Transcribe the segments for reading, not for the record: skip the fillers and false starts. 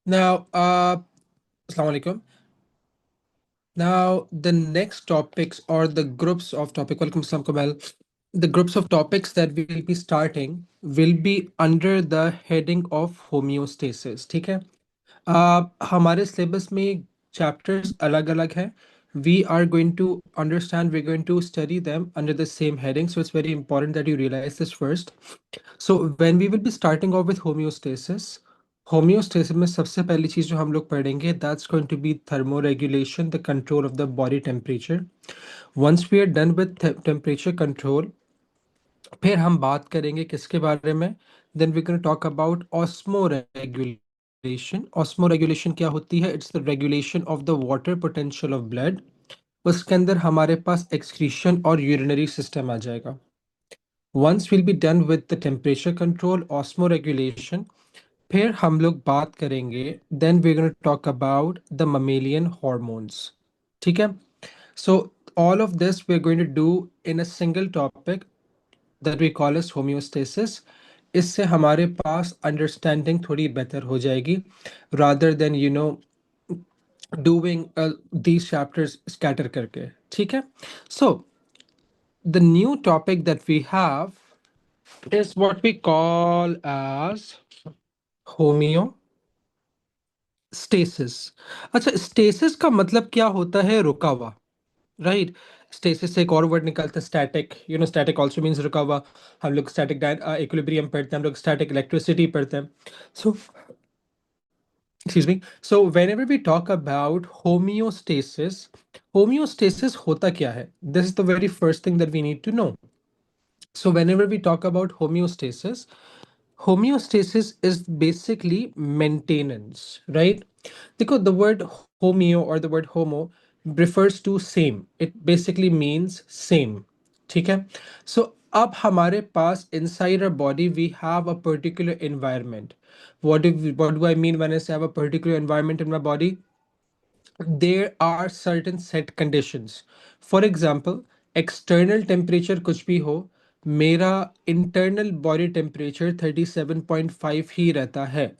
Now, Assalamu alaikum. Now, the next topics or the groups of topic, welcome Sam Kamal. The groups of topics that we will be starting will be under the heading of homeostasis. ठीक है? हमारे syllabus में chapters अलग-अलग हैं. We are going to understand, we're going to study them under the same heading. So it's very important that you realize this first. So when we will be starting off with homeostasis, homeostasis में सबसे पहली चीज जो हम लोग पढ़ेंगे, that's going to be thermoregulation, the control of the body temperature. Once we are done with temperature control, फिर हम बात करेंगे किसके बारे में? Then we're going to talk about osmoregulation. Osmoregulation क्या होती है? It's the regulation of the water potential of blood. उसके अंदर हमारे पास excretion और urinary system आ जाएगा. Once we'll be done with the temperature control, osmoregulation, फिर हम लोग बात करेंगे, then we're going to talk about the mammalian hormones. ठीक है? So all of this we're going to do in a single topic that we call as homeostasis. इससे हमारे पास understanding थोड़ी better हो जाएगी rather than doing these chapters scatter करके. ठीक है? So the new topic that we have is what we call as homeostasis. अच्छा, stasis का मतलब क्या होता है? रुका हुआ, राइट? स्टेसिस से एक और वर्ड निकलता है स्टैटिक. स्टैटिक आल्सो मींस रुका हुआ. हम लोग स्टैटिक इक्विलिब्रियम पढ़ते हैं, हम लोग स्टैटिक इलेक्ट्रिसिटी पढ़ते हैं. सो excuse me, so whenever we talk about homeostasis होता क्या है? This is the very first thing that we need to know. So whenever we talk about homeostasis is basically maintenance, right? Because the word homeo or the word homo refers to same. It basically means same. ठीक है? So अब हमारे पास inside our body we have a particular environment. What do I mean when I say I have a particular environment in my body? There are certain set conditions. For example, external temperature कुछ भी हो, मेरा internal body temperature 37.5 ही रहता है.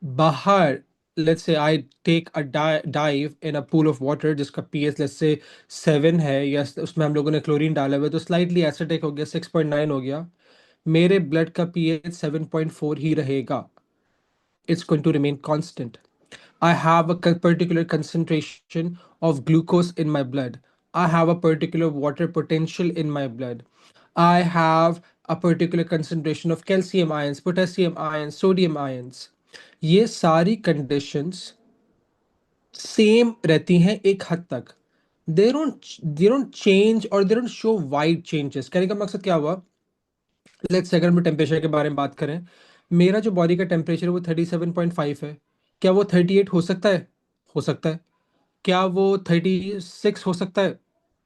बाहर, let's say I take a dive in a pool of water जिसका pH let's say 7 है, या उसमें हम लोगों ने क्लोरीन डाला हुआ है, तो slightly acidic हो गया, 6.9 हो गया, मेरे blood का pH 7.4 ही रहेगा. It's going to remain constant. I have a particular concentration of glucose in my blood. I have a particular water potential in my blood. I have a particular concentration of calcium ions, potassium ions, sodium ions. ये सारी conditions same रहती हैं एक हद तक. They don't change or they don't show wide changes. कहने का मकसद क्या हुआ? लेट्स से अगर हम टेम्परेचर के बारे में बात करें, मेरा जो बॉडी का टेम्परेचर है वो 37.5 है. क्या वो 38 हो सकता है? हो सकता है. क्या वो 36 हो सकता है?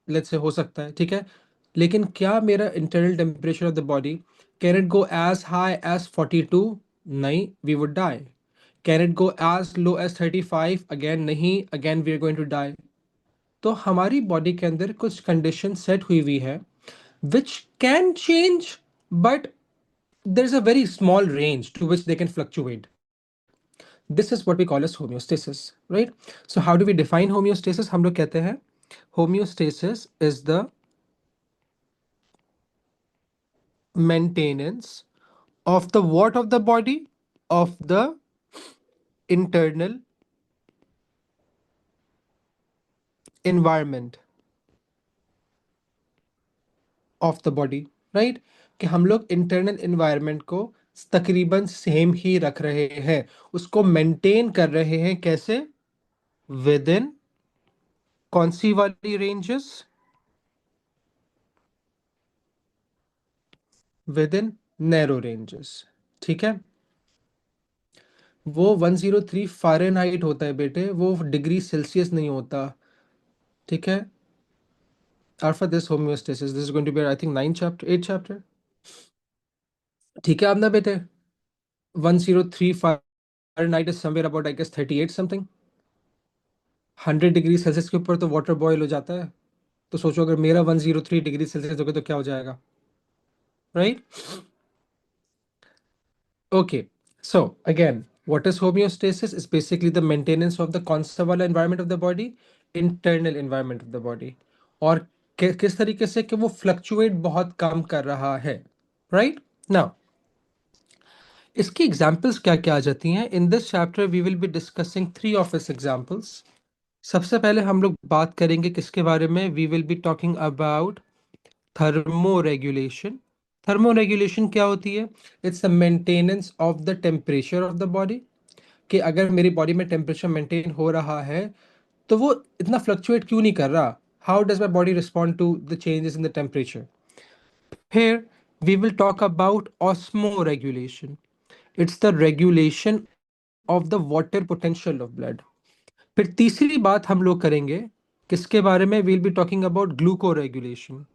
लेट्स से हो सकता है. ठीक है. लेकिन क्या मेरा internal temperature of the body can it go as high as 42? नहीं, we would die. Can it go as low as 35? Again नहीं, again we are going to die. तो हमारी बॉडी के अंदर कुछ कंडीशन सेट हुई हुई है which can change, but there's a very small range to which they can fluctuate. This is what we call as homeostasis, right? So how do we define homeostasis? हम लोग कहते हैं homeostasis is the maintenance of the what of the body, of the internal environment of the body, right? कि हम लोग internal environment को तकरीबन same ही रख रहे हैं, उसको मेंटेन कर रहे हैं. कैसे? विद इन कौन सी वाली ranges? With in narrow ranges. ठीक है. वो 103 फ़ारेनहाइट होता है बेटे, वो डिग्री सेल्सियस नहीं होता. ठीक है. और for this homeostasis this is going to be I think 9 chapter 8 chapter. ठीक है अब ना बेटे, 103 Fahrenheit is somewhere about I guess 38 something. 100 degree Celsius के ऊपर तो वाटर बॉयल हो जाता है. तो सोचो अगर मेरा 103 डिग्री सेल्सियस होगा तो क्या हो जाएगा, right? Okay, so again, What is homeostasis? Is basically the maintenance of the constant वाला environment of the body, internal environment of the body. और किस तरीके से कि वो fluctuate बहुत कम कर रहा है, right? Now, इसकी एग्जाम्पल्स क्या क्या आ जाती हैं? In this chapter we will be discussing three of these examples. सबसे पहले हम लोग बात करेंगे किसके बारे में? We will be talking about thermoregulation. Thermoregulation क्या होती है? It's the maintenance of the temperature of the body. कि अगर मेरी बॉडी में टेम्परेचर मेंटेन हो रहा है तो वो इतना फ्लक्चुएट क्यों नहीं कर रहा? How does my body respond to the changes in the temperature? Here we will talk about osmoregulation. It's the regulation of the water potential of blood. फिर तीसरी बात हम लोग करेंगे किसके बारे में? We'll be talking about glucoregulation.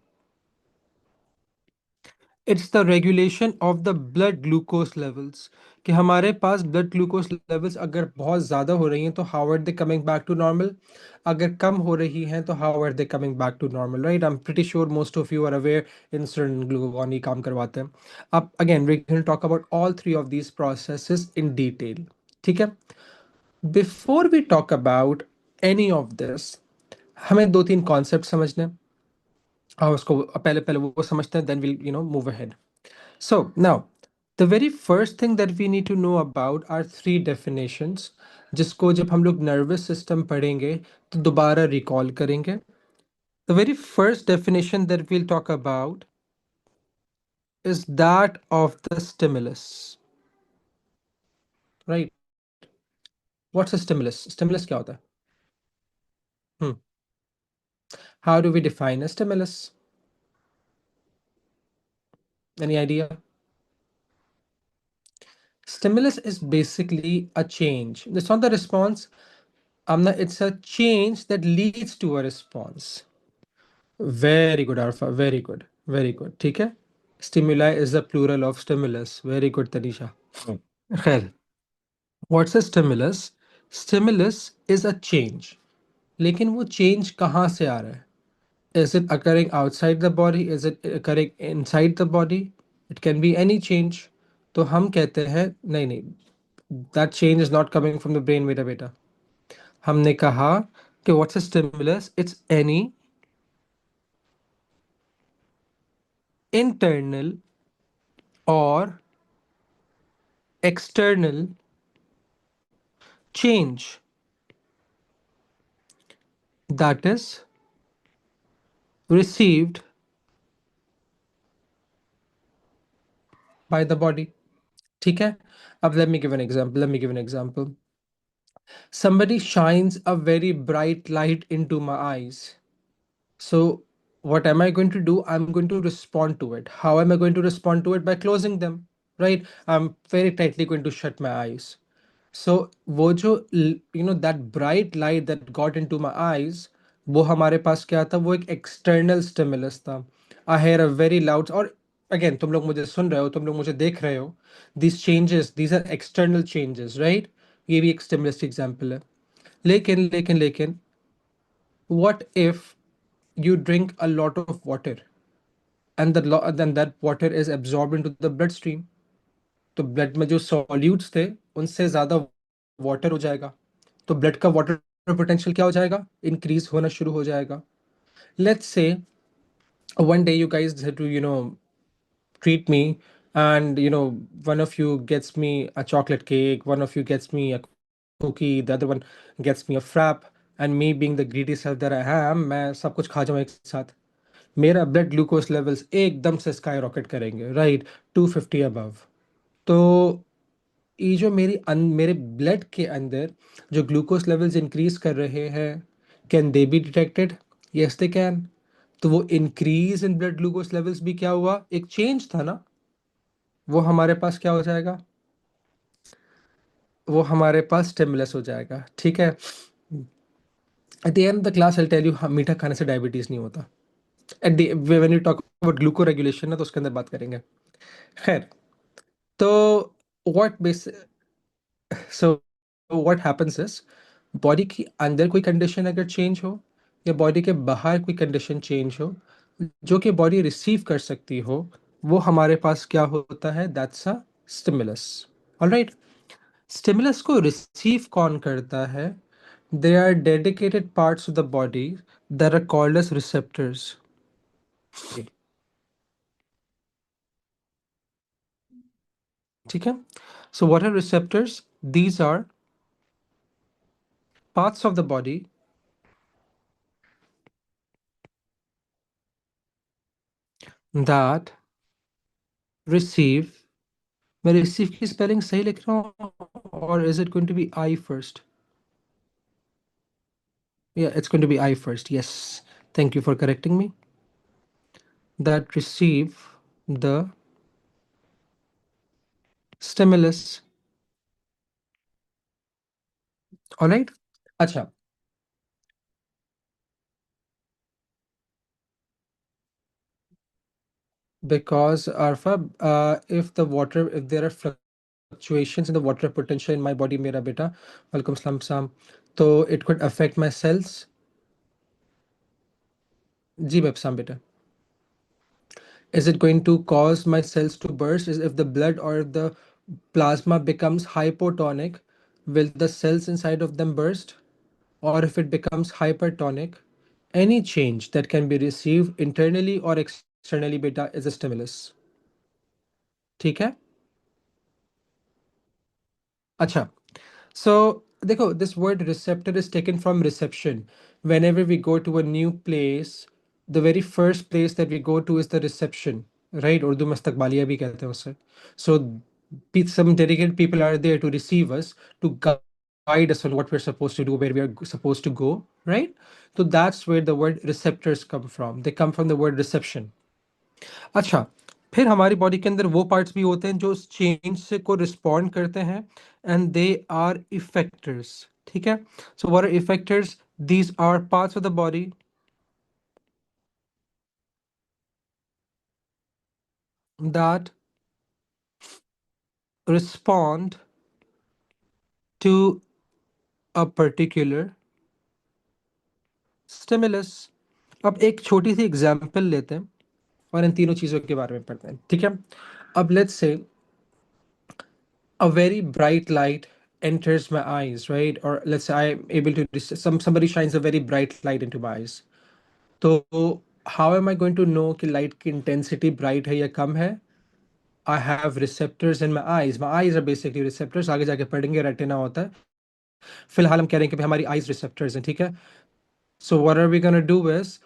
It's the regulation of the blood glucose levels. कि हमारे पास blood glucose levels अगर बहुत ज़्यादा हो रही हैं तो how are they coming back to normal? अगर कम हो रही हैं तो how are they coming back to normal, right? I'm pretty sure most of you are aware insulin glucagon ही काम करवाते हैं. अब again we can talk about all three of these processes in detail. ठीक है? Before we talk about any of this, हमें दो तीन concept समझने हैं. और उसको पहले पहले वो समझते हैं, then we'll move ahead. So now, the very first thing that we need to know about are three definitions, जिसको जब हम लोग nervous system पढ़ेंगे तो दोबारा recall करेंगे. The very first definition that we'll talk about is that of the stimulus. Right? What's a stimulus? Stimulus क्या होता है? How do we define a stimulus? Any idea? Stimulus is basically a change. It's not the response. Amna, it's a change that leads to a response. Very good, Arfa. Very good. Very good. ठीक है? Stimuli is the plural of stimulus. Very good, Tanisha. Khair. What's a stimulus? Stimulus is a change. लेकिन वो change कहाँ से आ रहा है? Is it occurring outside the body? Is it occurring inside the body? It can be any change. तो हम कहते हैं नहीं नहीं, that change is not coming from the brain मेरा बेटा. हमने कहा कि what's a stimulus? It's any internal or external change that is received by the body. ठीक है? अब let me give an example. Let me give an example. Somebody shines a very bright light into my eyes. So what am I going to do? I'm going to respond to it. How am I going to respond to it? By closing them, right? I'm very tightly going to shut my eyes. So वो जो that bright light that got into my eyes, वो हमारे पास क्या था? वो एक external stimulus था. I hear a very loud, और again तुम लोग मुझे सुन रहे हो, तुम लोग मुझे देख रहे हो. These changes, these are external changes, right? ये भी एक stimulus example है. लेकिन लेकिन लेकिन what if you drink a lot of water and then that water is absorbed into the bloodstream? तो ब्लड में जो सॉल्यूट्स थे उनसे ज्यादा वाटर हो जाएगा, तो ब्लड का वाटर पोटेंशियल क्या हो जाएगा? इंक्रीज होना शुरू हो जाएगा. Let's say one day you guys had to treat me, and one of you gets me a chocolate cake, one of you gets me a cookie, the other one gets me a frap, and me being the greedy self that I am, मैं सब कुछ खा जाऊँ एक साथ. मेरा blood glucose levels एकदम से स्काई रॉकेट करेंगे, राइट? 250 अबव. तो ये जो मेरे ब्लड के अंदर जो ग्लूकोज लेवल्स इंक्रीज कर रहे हैं, can they be detected? Yes they can. तो वो increase in blood glucose levels भी क्या हुआ? एक चेंज था ना. वो हमारे पास क्या हो जाएगा? वो हमारे पास स्टिमुलस हो जाएगा. ठीक है? At the end of the class I tell you, मीठा खाने से डायबिटीज नहीं होता. At the when you talk about glucoregulation ना, तो उसके अंदर बात करेंगे. खैर, तो what base so what happens is, body की अंदर कोई कंडीशन अगर चेंज हो या बॉडी के बाहर कोई कंडीशन चेंज हो जो कि बॉडी रिसीव कर सकती हो, वो हमारे पास क्या होता है? That's a stimulus. Alright. Stimulus को रिसीव कौन करता है? They are dedicated parts of the body that are called as receptors. ठीक है। So what are receptors? These are parts of the body that receive, मैं receive की spelling सही लिख रहा हूँ or is it going to be I first? Yeah, it's going to be I first. Yes. Thank you for correcting me. That receive the stimulus. All right. Acha. Because Arfa, if there are fluctuations in the water potential in my body, mera beta, welcome Slam Sam, so it could affect my cells. Ji Sam beta. Is it going to cause my cells to burst? Is if the blood or the plasma becomes hypotonic, will the cells inside of them burst? Or if it becomes hypertonic, any change that can be received internally or externally beta is a stimulus. ठीक है? अच्छा. So, देखो, this word receptor is taken from reception. Whenever we go to a new place, the very first place that we go to is the reception, right? Urdu में इस्तकबालिया भी कहते हैं उसे. So, some dedicated people are there to receive us, to guide us on what we're supposed to do, where we are supposed to go, right? So that's where the word receptors come from. They come from the word reception. अच्छा, फिर हमारी body के अंदर वो parts भी होते हैं जो उस चेंज से को रिस्पॉन्ड करते हैं, एंड दे आर इफेक्टर्स. ठीक है. So what are effectors? These are parts of the body that respond to a particular stimulus. अब एक छोटी सी एग्जांपल लेते हैं और इन तीनों चीजों के बारे में पढ़ते हैं. ठीक है. अब let's say a very bright light enters my eyes, right? Or let's say I'm able to somebody shines a very bright light into my eyes. तो how am I going to know कि light की intensity bright है या कम है? I have receptors in my eyes. My eyes are basically receptors. आगे जाके पढ़ेंगे retina होता है. फिलहाल हम कह रहे हैं कि भाई हमारी eyes receptors हैं. ठीक है. So what are we gonna do is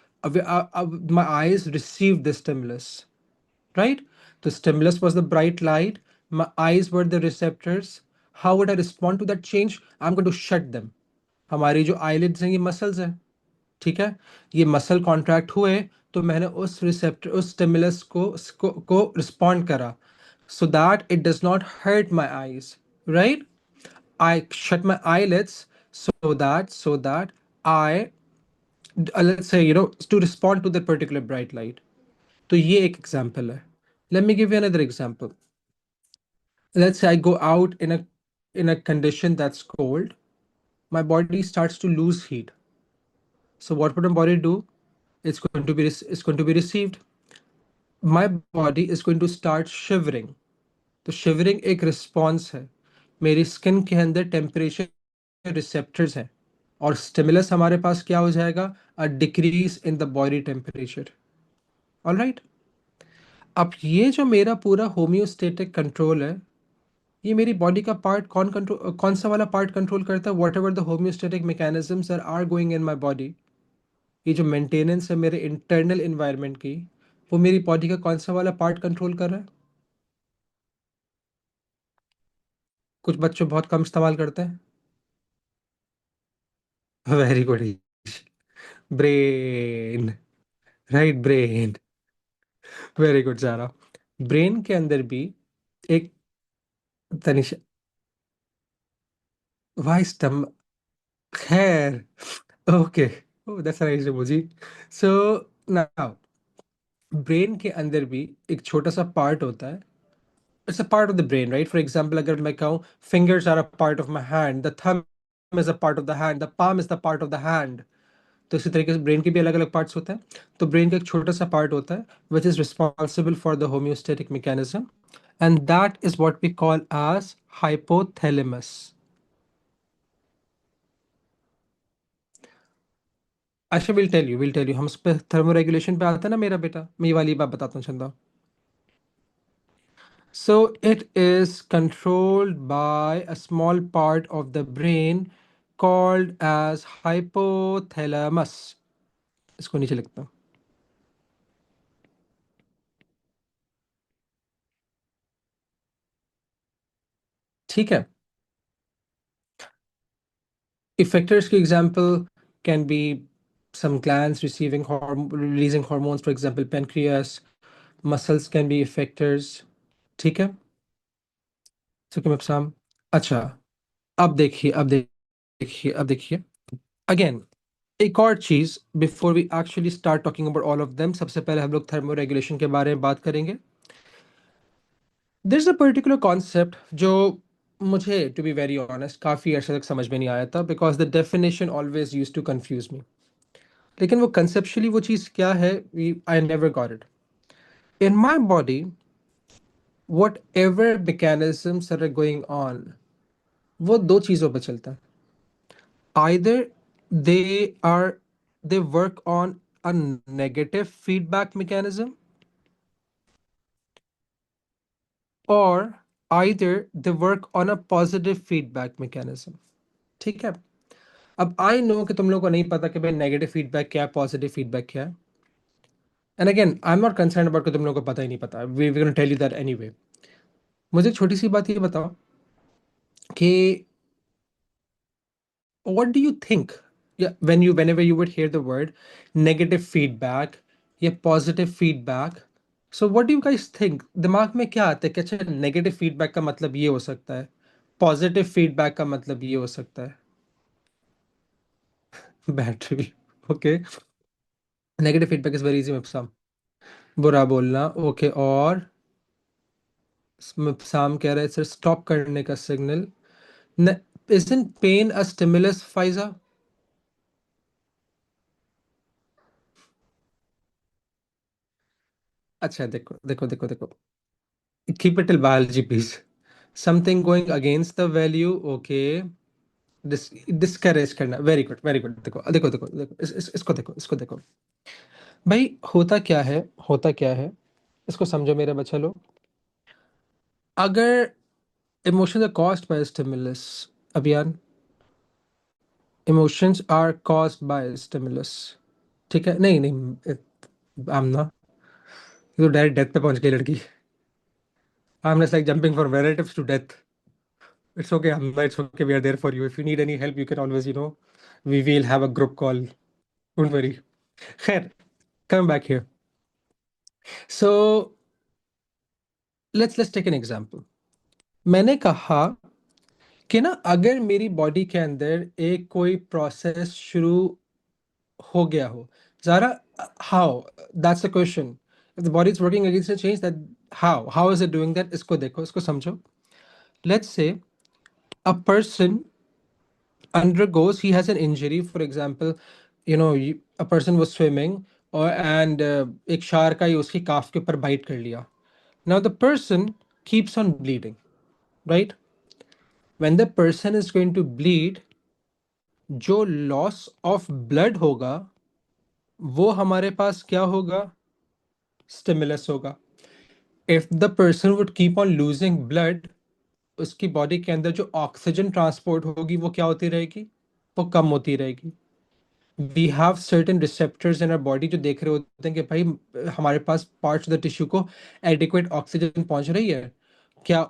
my eyes received the stimulus, right? The stimulus was the bright light. My eyes were the receptors. How would I respond to that change? I'm going to shut them. हमारी जो eyelids हैं ये muscles हैं. ठीक है. ये muscle contract हुए तो मैंने उस रिसेप्टर उस स्टिमुलस को रिस्पॉन्ड करा, so that it does not hurt my eyes, right? I shut my eyelids so that I let's say to respond to that particular bright light. तो ये एक एग्जांपल है. Let me give you another example. Let's say I go out in a condition that's cold. My body starts to lose heat. So what would my body do? It's going to be received. My body is going to start shivering. तो shivering एक response है. मेरी skin के अंदर temperature receptors हैं और stimulus हमारे पास क्या हो जाएगा? A decrease in the body temperature. Alright. अब ये जो मेरा पूरा होम्योस्टेटिक कंट्रोल है, ये मेरी बॉडी का पार्ट कौन सा वाला पार्ट कंट्रोल करता है? Whatever the homeostatic mechanisms are going in my body. ये जो मेंटेनेंस है मेरे इंटरनल इन्वायरमेंट की, वो मेरी बॉडी का कौन सा वाला पार्ट कंट्रोल कर रहा है? कुछ बच्चों बहुत कम इस्तेमाल करते हैं. Very good. Brain. Right, brain. Very good सारा. ब्रेन के अंदर भी एक तनिष वाइस टम खैर. ओके. ओह दैट्स नाइस मुझे. सो नाउ ब्रेन के अंदर भी एक छोटा सा पार्ट होता है. It's a part of the brain, right? For example अगर मैं कहूँ fingers are a part of my hand, the thumb is a part of the hand, the palm is the part of the hand. तो इसी तरीके से brain के भी अलग अलग पार्ट्स होते हैं. तो ब्रेन का एक छोटा सा पार्ट होता है which is responsible for the homeostatic mechanism, and that is what we call as hypothalamus. अच्छा, विल टेल यू हम उस पे थर्मोरेगुलेशन पे आता है ना मेरा बेटा, मैं ये वाली बात बताता हूँ चंदा। So it is controlled by a small part of the brain called as hypothalamus. इसको नीचे लिखता हूँ। ठीक है। Effectors की example can be some glands releasing hormones, for example pancreas. Muscles can be effectors. ठीक है। So क्या मैं अच्छा, अब देखिए अगेन एक और चीज, before we actually start talking about all of them, सबसे पहले हम लोग थर्मोरेगुलेशन के बारे में बात करेंगे। There is a particular concept जो मुझे टू बी वेरी ऑनेस्ट काफ़ी अर्से तक समझ में नहीं आया था, because the definition always use to confuse me. लेकिन वो कंसेप्शुअली वो चीज़ क्या है, I never got it. In my body whatever mechanisms are going on, वो दो चीज़ों पर चलता है। Either they are they work on a negative feedback mechanism, or either they work on a positive feedback mechanism। ठीक है। अब I know कि तुम लोगों को नहीं पता कि भाई नेगेटिव फीडबैक क्या है, पॉजिटिव फीडबैक क्या है। And again I am not concern about कि तुम लोगों को पता ही नहीं पता, we gonna tell you that anyway. मुझे एक छोटी सी बात ये बताओ कि what do you think whenever you would hear the word negative feedback या positive feedback, so what do you guys think, दिमाग में क्या आता है कि अच्छा नेगेटिव फीडबैक का मतलब ये हो सकता है, पॉजिटिव फीडबैक का मतलब ये हो सकता है। Battery. Okay. Negative feedback is very easy मिप्साम, बुरा बोलना। ओके, और मिप्साम कह रहे हैं सर स्टॉप करने का signal. isn't pain a stimulus, Pfizer? अच्छा देखो देखो देखो देखो, keep it till biology please। something going against the value, okay। Discourage करना, वेरी गुड वेरी गुड। देखो देखो देखो देखो इसको देखो, इसको देखो भाई, होता क्या है, इसको समझो मेरे बच्चे लोग। अगर emotions are caused by stimulus, Abhiyan, emotions are caused by stimulus, ठीक है। नहीं नहीं, आमना, ये तो डायरेक्ट डेथ पे पहुंच गई लड़की। Aamna is like jumping from relatives to death. It's okay Aamna, it's okay, we are there for you, if you need any help you can always we will have a group call, don't worry. खैर, come back here. So let's take an example. मैंने कहा कि ना अगर मेरी body के अंदर एक कोई प्रोसेस शुरू हो गया हो, ज़रा, how, that's the question. If the body is working against a change, that how is it doing that, इसको देखो, इसको समझो। Let's say a person undergoes, he has an injury, for example, a person was swimming or and एक shark आई उसकी काफ के ऊपर bite कर लिया। now the person keeps on bleeding, right? when the person is going to bleed, जो loss of blood होगा वो हमारे पास क्या होगा, स्टिमुलस होगा। If the person would keep on losing blood, उसकी बॉडी के अंदर जो ऑक्सीजन ट्रांसपोर्ट होगी वो क्या होती रहेगी, वो कम होती रहेगी। We have certain receptors in our body जो देख रहे होते हैं कि भाई हमारे पास पार्ट्स ऑफ द टिश्यू को एडिक्वेट ऑक्सीजन पहुंच रही है, क्या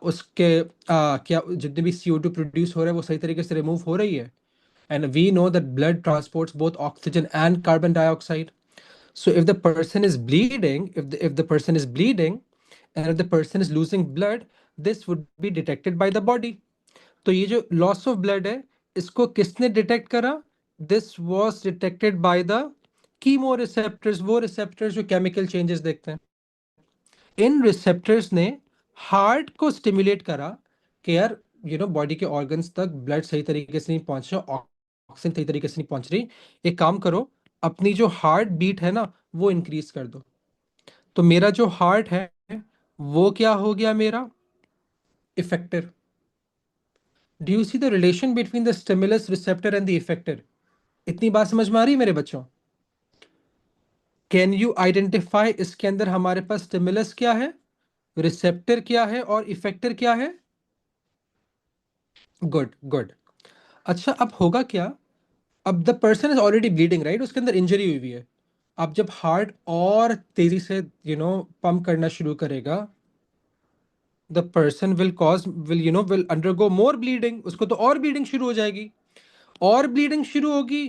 जितने भी CO2 प्रोड्यूस हो रहा है वो सही तरीके से रिमूव हो रही है। and we know that blood transports both oxygen and carbon dioxide. So if the person is bleeding, if the person is bleeding and if the person is losing blood, this would be detected by the body। तो ये जो loss of blood है, इसको किसने detect करा, this was detected by the chemo receptors, वो receptors जो chemical changes देखते हैं। इन रिसेप्टर्स ने हार्ट को स्टिमुलेट करा कि यार बॉडी के ऑर्गन्स तक ब्लड सही तरीके से नहीं पहुंच रहा, ऑक्सीजन सही तरीके से नहीं पहुंच रही, एक काम करो, अपनी जो हार्ट बीट है ना वो इंक्रीज कर दो। तो मेरा जो हार्ट है वो क्या हो गया, मेरा effective. Do you see the relation between the stimulus receptor and the effector? इतनी बात समझ में आ रही है मेरे बच्चों? कैन यू आइडेंटिफाई इसके अंदर हमारे पास स्टिमुलस क्या है, रिसेप्टर क्या है और इफेक्टर क्या है? Good good. अच्छा, अब होगा क्या? अब the person is already bleeding, right? उसके अंदर इंजरी हुई हुई है। अब जब हार्ट और तेजी से पंप करना शुरू करेगा, the person will undergo more bleeding. उसको तो और ब्लीडिंग शुरू हो जाएगी, और ब्लीडिंग शुरू होगी,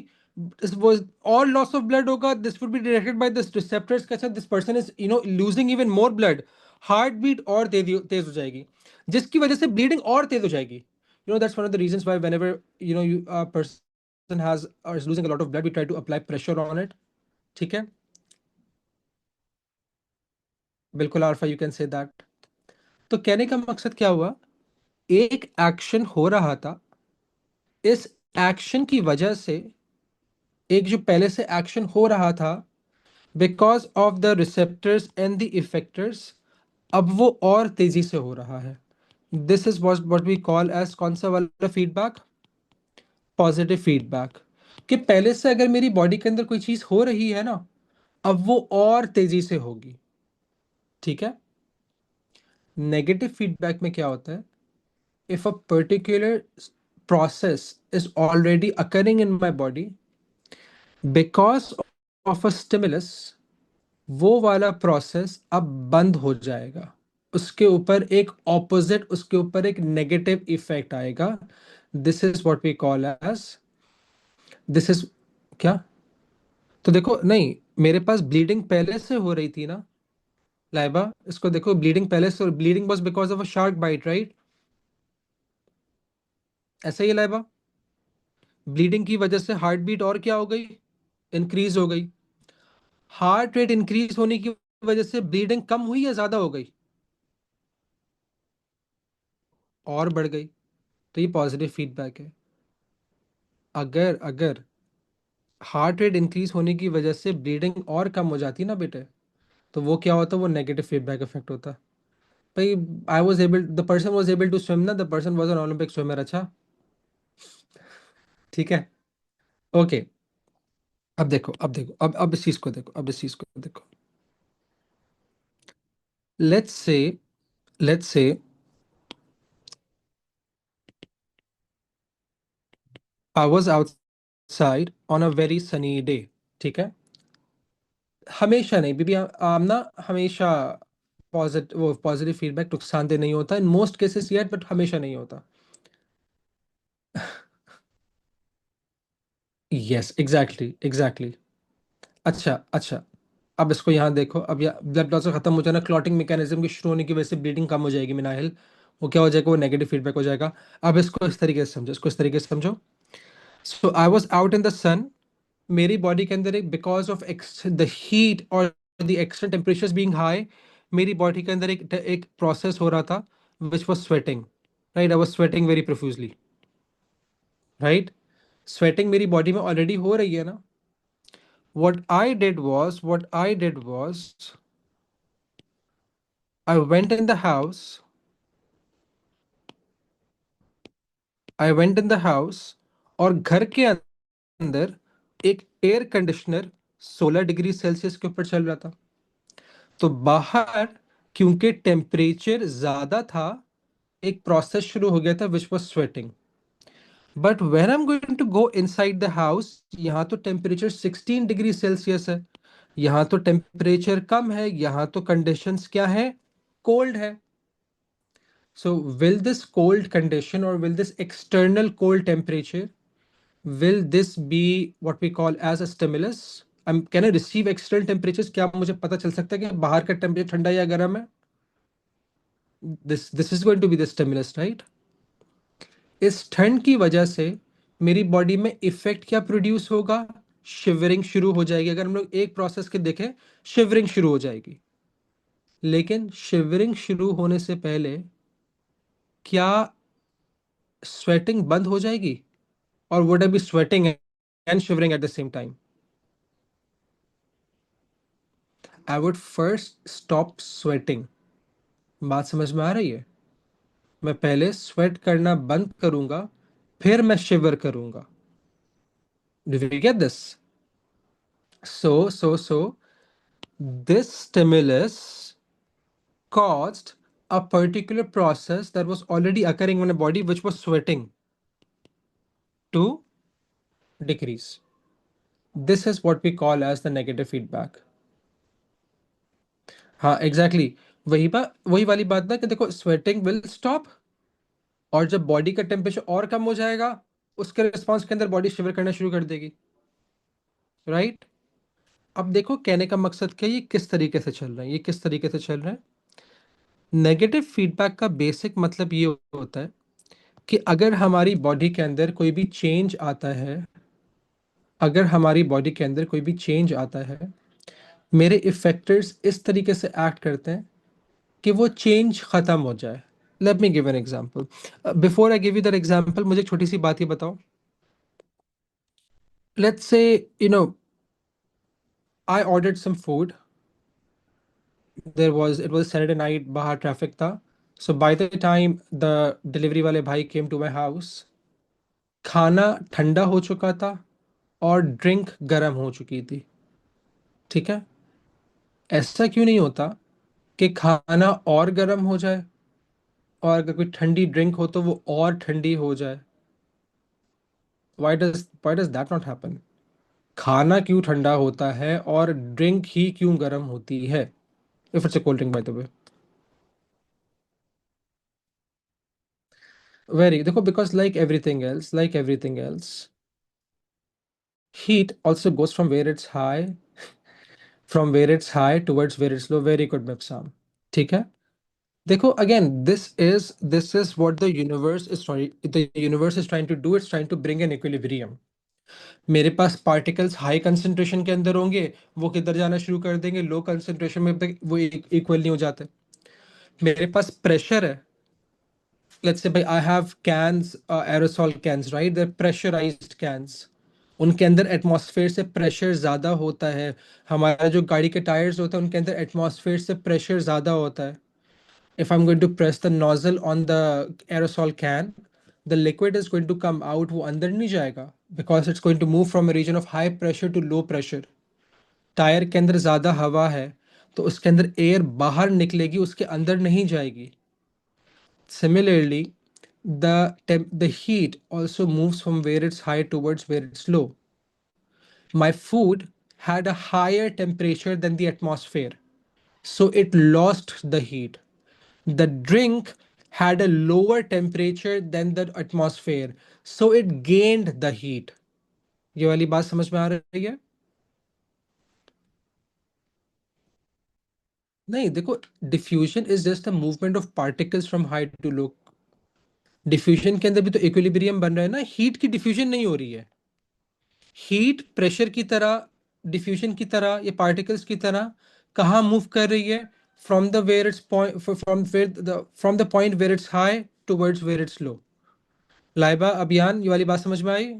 वो और लॉस ऑफ ब्लड होगा। This would be directed by this receptors के साथ, this person is losing even more blood. Heart beat और तेज तेज हो जाएगी, जिसकी वजह से ब्लीडिंग और तेज हो जाएगी। That's one of the reasons why whenever you person has or is losing a lot of blood, we try to apply pressure on it. ठीक है, बिल्कुल Arfa, you can say that. तो कहने का मकसद क्या हुआ? एक एक्शन हो रहा था, इस एक्शन की वजह से, एक जो पहले से एक्शन हो रहा था, because of the receptors and the effectors, अब वो और तेजी से हो रहा है। This is what we call as कौन सा वाला फीडबैक? Positive feedback. कि पहले से अगर मेरी बॉडी के अंदर कोई चीज हो रही है ना, अब वो और तेजी से होगी। ठीक है। नेगेटिव फीडबैक में क्या होता है? If a particular process is already occurring in my body because of a stimulus, वो वाला प्रोसेस अब बंद हो जाएगा। उसके ऊपर एक ऑपोजिट, उसके ऊपर एक नेगेटिव इफेक्ट आएगा। This is what we call as, this is क्या? तो देखो, नहीं, मेरे पास ब्लीडिंग पहले से हो रही थी ना लाइबा, इसको देखो, ब्लीडिंग पहले से, bleeding was because of a shark bite, right? ऐसा ही है लाइबा। ब्लीडिंग की वजह से हार्ट बीट और क्या हो गई? इंक्रीज हो गई। हार्ट रेट इंक्रीज होने की वजह से ब्लीडिंग कम हुई या ज्यादा हो गई? और बढ़ गई। तो ये पॉजिटिव फीडबैक है। अगर अगर हार्ट रेट इंक्रीज होने की वजह से ब्लीडिंग और कम हो जाती ना बेटे, तो वो क्या होता? वो नेगेटिव फीडबैक इफेक्ट होता। भाई, I was able, the person was able to swim ना, the person was an Olympic swimmer. अच्छा, ठीक है, ओके। अब देखो, अब देखो, अब इस चीज को देखो, अब इस चीज को देखो। Let's say, let's say I was outside on a very sunny day. ठीक है। हमेशा नहीं बीबी, आम ना, हमेशा पॉजिटिव फीडबैक नुकसानदेह नहीं होता, in most cases yet, but हमेशा नहीं होता। Yes, exactly exactly. अच्छा अच्छा, अब इसको यहाँ देखो, अब या ब्लड लॉस खत्म हो जाना, क्लॉटिंग मैकेनिज्म की शुरू होने की वजह से ब्लीडिंग कम हो जाएगी मिनाहिल। वो क्या हो जाएगा? वो नेगेटिव फीडबैक हो जाएगा। अब इसको इस तरीके से समझो, इसको इस तरीके से समझो। So I was out in the sun, मेरी बॉडी के अंदर एक, बिकॉज ऑफ द हीट और the external temperatures being high, मेरी बॉडी के अंदर एक प्रोसेस हो रहा था, which was sweating. Right, I was sweating very profusely. Right, sweating मेरी बॉडी में ऑलरेडी हो रही है ना। What I did was I went in the house, I went in the house, और घर के अंदर एक एयर कंडीशनर 16 डिग्री सेल्सियस के ऊपर चल रहा था। तो बाहर, क्योंकि टेम्परेचर ज्यादा था, एक प्रोसेस शुरू हो गया था which was sweating. But when I am going to go inside the house, यहाँ तो टेम्परेचर 16 डिग्री सेल्सियस है, यहाँ तो टेम्परेचर कम है, यहाँ तो कंडीशंस क्या है? कोल्ड है। So will this cold condition, or will this external cold temperature, will this be what we call as a stimulus? Can I receive external temperatures? क्या मुझे पता चल सकता है कि बाहर का टेम्परेचर ठंडा या गर्म है? This is going to be the stimulus, right? इस ठंड की वजह से मेरी बॉडी में इफेक्ट क्या प्रोड्यूस होगा? शिवरिंग शुरू हो जाएगी। अगर हम लोग एक प्रोसेस के देखें, शिवरिंग शुरू हो जाएगी। लेकिन शिवरिंग शुरू होने से पहले क्या स्वेटिंग बंद हो जाएगी? Or would I be sweating and shivering at the same time? I would first stop sweating. बात समझ में आ रही है? मैं पहले स्वेट करना बंद करूंगा, फिर मैं शिवर करूंगा। Do you get this? So this stimulus caused a particular process that was already occurring in a body which was sweating to decrease. This is what we call as the negative feedback. हाँ exactly exactly. वही वाली बात ना कि देखो sweating will stop, और जब body का टेम्परेचर और कम हो जाएगा उसके रिस्पॉन्स के अंदर बॉडी शिवर करना शुरू कर देगी, राइट? अब देखो कहने का मकसद क्या है, ये किस तरीके से चल रहा है, ये किस तरीके से चल रहा है। नेगेटिव फीडबैक का बेसिक मतलब ये होता है कि अगर हमारी बॉडी के अंदर कोई भी चेंज आता है, अगर हमारी बॉडी के अंदर कोई भी चेंज आता है, मेरे इफेक्टर्स इस तरीके से एक्ट करते हैं कि वो चेंज खत्म हो जाए। Let me give an example. Before I give you that example, मुझे एक छोटी सी बात ही बताओ। Let's say you know I ordered some food, there was it was Saturday night, बाहर ट्रैफिक था। So by the time the delivery वाले भाई केम टू माय हाउस, खाना ठंडा हो चुका था और ड्रिंक गर्म हो चुकी थी। ठीक है, ऐसा क्यों नहीं होता कि खाना और गर्म हो जाए और अगर कोई ठंडी ड्रिंक हो तो वो और ठंडी हो जाए? Why does that not happen? खाना क्यों ठंडा होता है और ड्रिंक ही क्यों गर्म होती है, if it's a cold drink by the way? Very देखो, because like everything else heat also goes from where it's high towards where it's low. Very good, Mipsam. ठीक है, देखो again this is what the universe is trying to do, it's trying to bring an equilibrium. मेरे पास particles high concentration के अंदर होंगे, वो किधर जाना शुरू कर देंगे, लो कंसंट्रेशन में, तक वो इक्वल नहीं हो जाते। मेरे पास प्रेशर है, लेट्स से भाई I have cans, aerosol cans, right, they pressurized cans, उनके अंदर एटमॉस्फेयर से प्रेशर ज़्यादा होता है। हमारा जो गाड़ी के टायर्स होते हैं उनके अंदर एटमॉस्फेयर से प्रेशर ज़्यादा होता है। If I'm going to press the nozzle on the aerosol can, the liquid is going to come out, वो अंदर नहीं जाएगा, because it's going to move from a region of high pressure to low pressure. Tyre के अंदर ज़्यादा हवा है तो उसके अंदर एयर बाहर निकलेगी, उसके अंदर नहीं जाएगी। Similarly, the heat also moves from where it's high towards where it's low. My food had a higher temperature than the atmosphere, so it lost the heat. The drink had a lower temperature than the atmosphere, so it gained the heat. ये वाली बात समझ में आ रही है? नहीं देखो, diffusion is just a movement of particles from high to low. Diffusion के अंदर भी तो इक्विलिब्रियम बन रहा है ना, हीट की डिफ्यूजन नहीं हो रही है। हीट प्रेशर की तरह, डिफ्यूजन की तरह, ये पार्टिकल्स की तरह कहाँ मूव कर रही है? From the where it's point, from the point where it's high towards where it's low. Laiba, Abhiyan, ये वाली बात समझ में आई?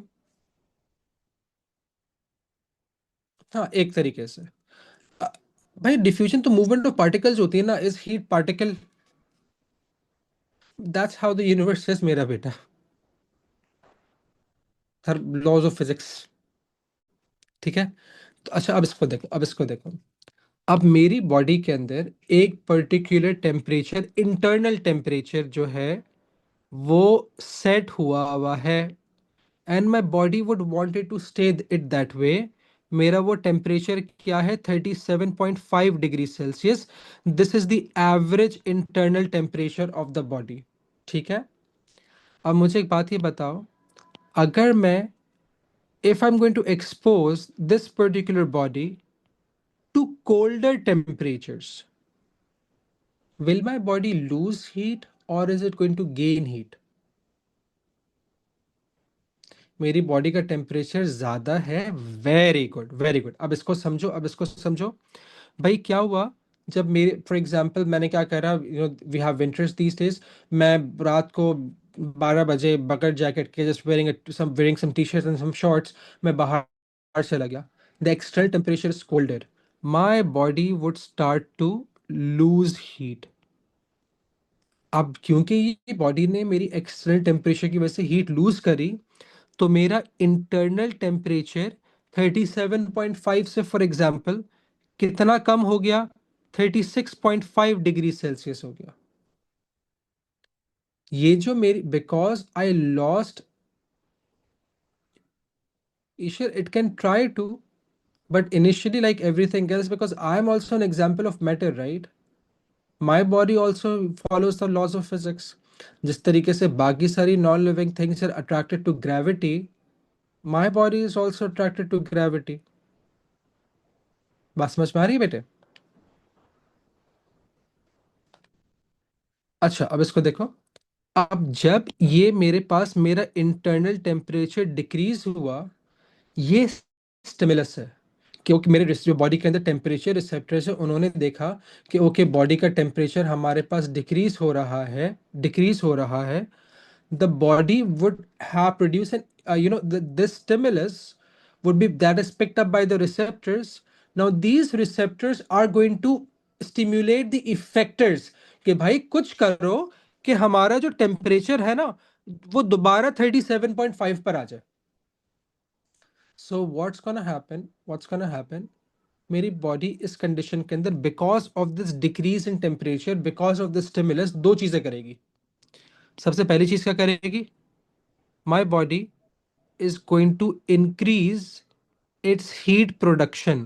हाँ एक तरीके से। अ, भाई डिफ्यूजन तो मूवमेंट ऑफ पार्टिकल्स होती है ना, is heat particle? That's how the universe is मेरा बेटा, हर लॉज ऑफ फिजिक्स। ठीक है, तो अच्छा अब इसको देखो। अब मेरी बॉडी के अंदर एक पर्टिकुलर टेम्परेचर, इंटरनल टेम्परेचर जो है वो सेट हुआ है, and my body would wanted to stay it that way. मेरा वो टेम्परेचर क्या है? 37.5 degree Celsius. This is the average internal temperature of the body. ठीक है, अब मुझे एक बात ये बताओ, अगर मैं, if I'm going to expose this particular body to colder temperatures, will my body lose heat or is it going to gain heat? मेरी बॉडी का टेम्परेचर ज्यादा है। Very good, very good. अब इसको समझो भाई क्या हुआ। जब मेरे, फॉर एग्जांपल, मैंने क्या करा, we have winters these days, मैं रात को 12 बजे बगैर जैकेट के, just wearing some T shirts and some shorts, मैं बाहर चला गया। The external temperature is colder, my body would start to lose heat. अब क्योंकि ये बॉडी ने मेरी एक्सटर्नल टेम्परेचर की वजह से हीट लूज करी, तो मेरा इंटरनल टेम्परेचर 37.5 से फॉर एग्जांपल कितना कम हो गया, 36.5 डिग्री सेल्सियस हो गया। ये जो मेरी, बिकॉज आई लॉस्ट, ईश्वर it can try to, but initially like everything else, because I am also an example of matter, right? My body also follows the laws of physics. जिस तरीके से बाकी सारी non living things are attracted to gravity, my body is also attracted to gravity. बात समझ में आ रही है बेटे? अच्छा, अब इसको देखो। अब जब ये मेरे पास मेरा इंटरनल टेम्परेचर डिक्रीज हुआ, ये स्टिमुलस है, क्योंकि मेरे जो बॉडी के अंदर टेम्परेचर रिसेप्टर्स है, उन्होंने देखा कि ओके बॉडी का टेम्परेचर हमारे पास डिक्रीज हो रहा है। The body would have produced an this stimulus would be that is picked up by the receptors. Now these receptors are going to stimulate the effectors कि भाई कुछ करो कि हमारा जो टेम्परेचर है ना, वो दोबारा 37.5 पर आ जाए। सो व्हाट्स गोना हैपन, मेरी बॉडी इस कंडीशन के अंदर because of this decrease in temperature, because of this stimulus, दो चीजें करेगी। सबसे पहली चीज क्या करेगी, my body is going to increase its heat production.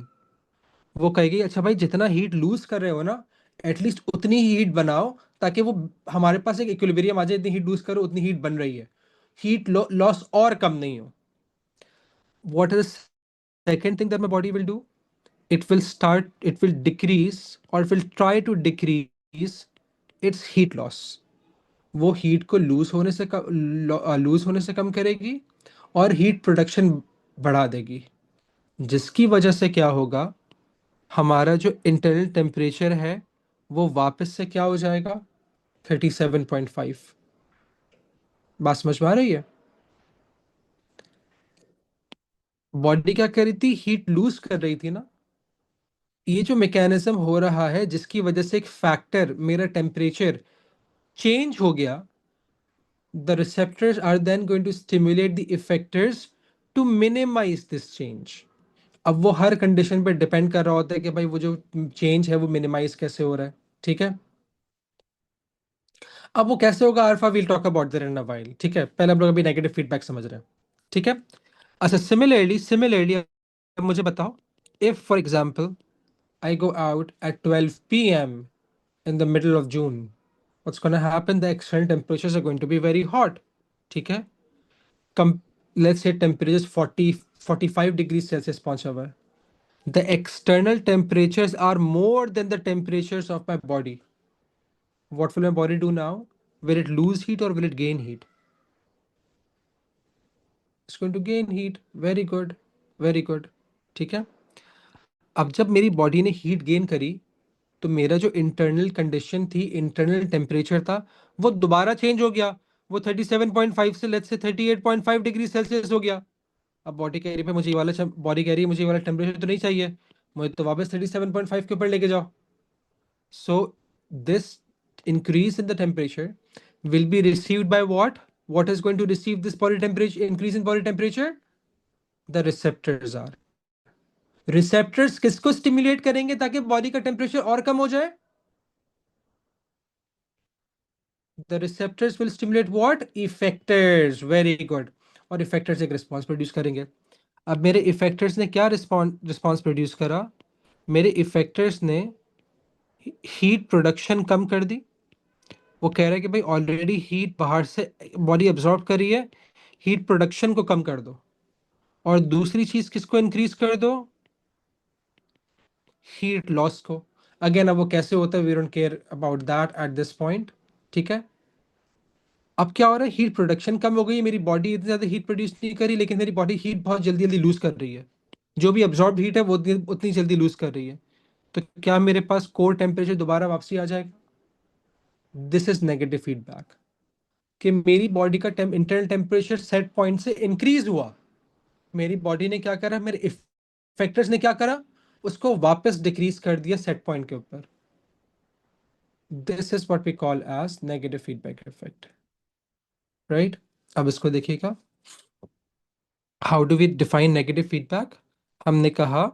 वो कहेगी अच्छा भाई जितना हीट लूज कर रहे हो ना, एटलीस्ट उतनी हीट बनाओ, ताकि वो हमारे पास एक इक्विलिब्रियम आ जाए, इतनी हीट लूज करो उतनी हीट बन रही है, हीट लॉस और कम नहीं हो। What is second thing that my body will do, it will decrease, or it will try to decrease its heat loss. वो हीट को लूज होने से कम करेगी और हीट प्रोडक्शन बढ़ा देगी, जिसकी वजह से क्या होगा, हमारा जो इंटरनल टेम्परेचर है वो वापस से क्या हो जाएगा, 37.5। बात समझ में आ रही है? बॉडी क्या कर रही थी, हीट लूज कर रही थी ना। ये जो मैकेनिज्म हो रहा है जिसकी वजह से एक फैक्टर, मेरा टेम्परेचर चेंज हो गया, the receptors are then going to stimulate the effectors to minimize this change. अब वो हर कंडीशन पे डिपेंड कर रहा होता है कि भाई वो जो चेंज है वो मिनिमाइज कैसे हो रहा है। ठीक है, अब वो कैसे होगा, alpha will talk about that in a while. ठीक है, पहले हम लोग अभी नेगेटिव फीडबैक समझ रहे हैं। ठीक है, अच्छा सिमिलरली मुझे बताओ, if for example I go out at 12 p.m. in the middle of June, what's going to happen, the external temperatures are going to be very hot। ठीक है, कम, let's say temperature is 45 degrees Celsius पहुंचा हुआ है, the external temperatures are more than the temperatures of my body। What will my body do now? Will it lose heat or will it gain heat? It's going to gain heat। very good, very good। ठीक है, अब जब मेरी body ने heat gain करी, तो मेरा जो इंटरनल कंडीशन थी, इंटरनल टेम्परेचर था, वो दोबारा चेंज हो गया। वो 37.5 से लेट्स से 38.5 डिग्री सेल्सियस हो गया। अब बॉडी कह रही है मुझे ये वाला, बॉडी कह रही है मुझे ये वाला टेम्परेचर तो नहीं चाहिए, मुझे तो वापस 37.5 के ऊपर लेके जाओ। So this increase in the temperature will be received by what? What is going to receive this body temperature, increase in body temperature? The receptors are. Receptors किसको stimulate करेंगे ताकि बॉडी का टेम्परेचर और कम हो जाए? The receptors will stimulate what? Effectors। very good। और effectors एक response produce करेंगे। अब मेरे effectors ने क्या response produce करा? मेरे effectors ने heat production कम कर दी। वो कह रहा है कि भाई ऑलरेडी हीट बाहर से बॉडी एब्जॉर्ब कर रही है, हीट प्रोडक्शन को कम कर दो। और दूसरी चीज किसको इंक्रीज कर दो, हीट लॉस को। अगेन अब वो कैसे होता है, we don't care about that at this point. ठीक है, अब क्या हो रहा है, हीट प्रोडक्शन कम हो गई, मेरी बॉडी इतनी ज्यादा हीट प्रोड्यूस नहीं करी, लेकिन मेरी बॉडी हीट बहुत जल्दी जल्दी लूज कर रही है। जो भी एब्जॉर्ब हीट है वो उतनी जल्दी लूज कर रही है। तो क्या मेरे पास कोर टेम्परेचर दोबारा वापसी आ जाएगा? दिस इज नेगेटिव फीडबैक, कि मेरी बॉडी का इंटरनल टेम्परेचर सेट पॉइंट से इंक्रीज हुआ, मेरी बॉडी ने क्या करा, मेरे इफेक्टर्स ने क्या करा, उसको वापस डिक्रीज कर दिया सेट पॉइंट के ऊपर। This is what we call as negative feedback effect, right? अब इसको देखिएगा, how do we define negative feedback? हमने कहा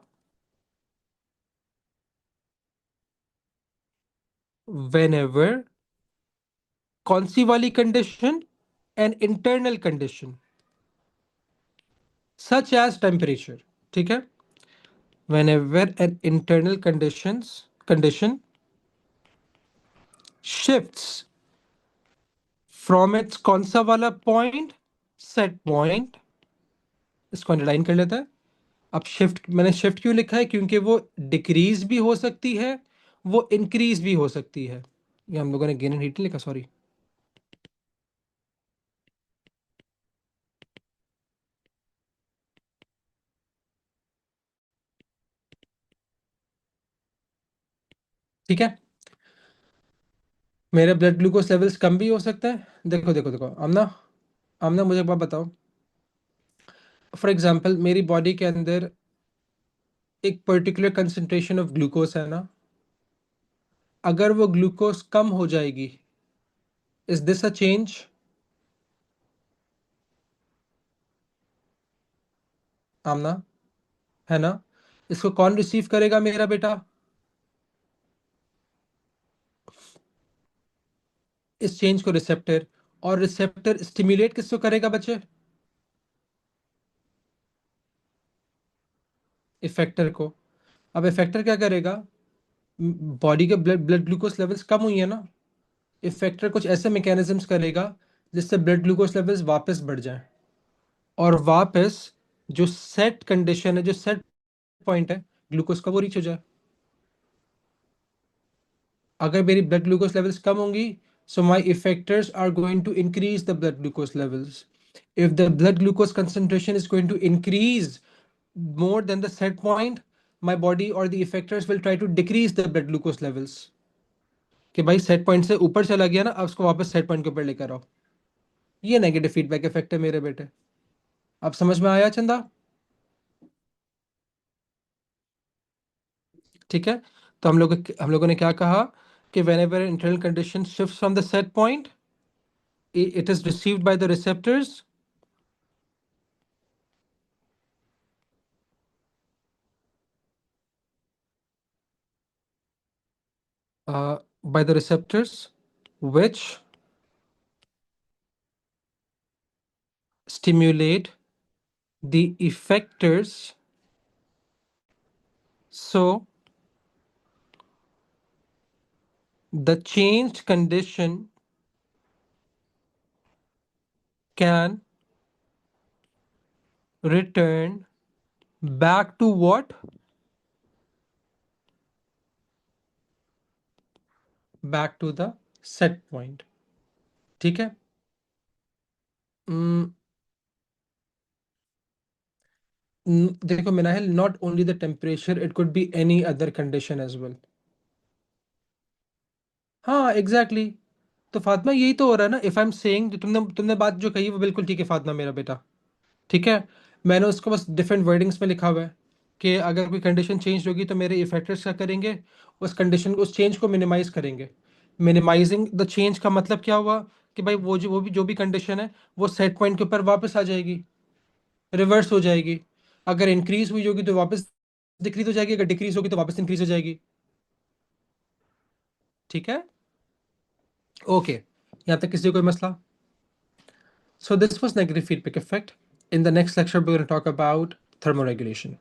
whenever, कौन सी वाली condition? An internal condition such as temperature, ठीक है? whenever an internal condition shifts from its कौन सा वाला पॉइंट? Set point. इसको अंडरलाइन कर लेता है। अब शिफ्ट, मैंने शिफ्ट क्यों लिखा है? क्योंकि वो डिक्रीज भी हो सकती है, वो इंक्रीज भी हो सकती है। ये हम लोगों ने गेन एंड हीट नहीं लिखा, सॉरी। ठीक है, मेरे ब्लड ग्लूकोज लेवल्स कम भी हो सकता है। देखो देखो देखो आमना, आमना मुझे एक बात बताओ। फॉर एग्जांपल मेरी बॉडी के अंदर एक पर्टिकुलर कंसंट्रेशन ऑफ ग्लूकोज है ना, अगर वो ग्लूकोज कम हो जाएगी, इज दिस अ चेंज? आमना, है ना? इसको कौन रिसीव करेगा मेरा बेटा? इस चेंज को रिसेप्टर, और रिसेप्टर स्टिम्युलेट किसको करेगा बच्चे? इफेक्टर को। अब इफेक्टर क्या करेगा? बॉडी के ब्लड ब्लड ग्लूकोज लेवल्स कम हुई है ना, इफेक्टर कुछ ऐसे मैकेनिज्म्स करेगा जिससे ब्लड ग्लूकोज लेवल्स वापस बढ़ जाए, और वापस जो सेट कंडीशन है, जो सेट पॉइंट है ग्लूकोज का, वो रीच हो जाए। अगर मेरी ब्लड ग्लूकोज लेवल्स कम होंगी, so my effectors are going to increase the blood glucose levels. If the blood glucose concentration is going to increase more than the set point, my body or the effectors will try to decrease the blood glucose levels. कि भाई set point से ऊपर चला गया ना, अब उसको वापस सेट पॉइंट के ऊपर लेकर आओ। ये नेगेटिव फीडबैक इफेक्ट है मेरे बेटे। अब समझ में आया चंदा? ठीक है, तो हम लोगों ने क्या कहा कि whenever internal condition shifts from the set point, it is received by the receptors, by the receptors which stimulate the effectors, so the changed condition can return back to what? Back to the set point। ठीक है? हम्म, देखो Minahil, not only the temperature, it could be any other condition as well. हाँ exactly exactly। तो फातिमा यही तो हो रहा है ना, इफ आई एम सेइंग, तुमने तुमने बात जो कही वो बिल्कुल ठीक है फातिमा मेरा बेटा। ठीक है, मैंने उसको बस डिफरेंट वर्डिंग्स में लिखा हुआ है कि अगर कोई कंडीशन चेंज होगी तो मेरे इफेक्टर्स क्या करेंगे? उस कंडीशन, उस चेंज को मिनिमाइज करेंगे। मिनिमाइजिंग द चेंज का मतलब क्या हुआ? कि भाई वो भी कंडीशन है, वो सेट पॉइंट के ऊपर वापस आ जाएगी, रिवर्स हो जाएगी। अगर इंक्रीज हुई होगी तो वापस डिक्रीज हो जाएगी, अगर डिक्रीज होगी तो वापस इंक्रीज हो जाएगी। ठीक है, ओके, यहाँ तक किसी को कोई मसला? So this was negative feedback effect. In the next lecture, we're going to talk about thermoregulation.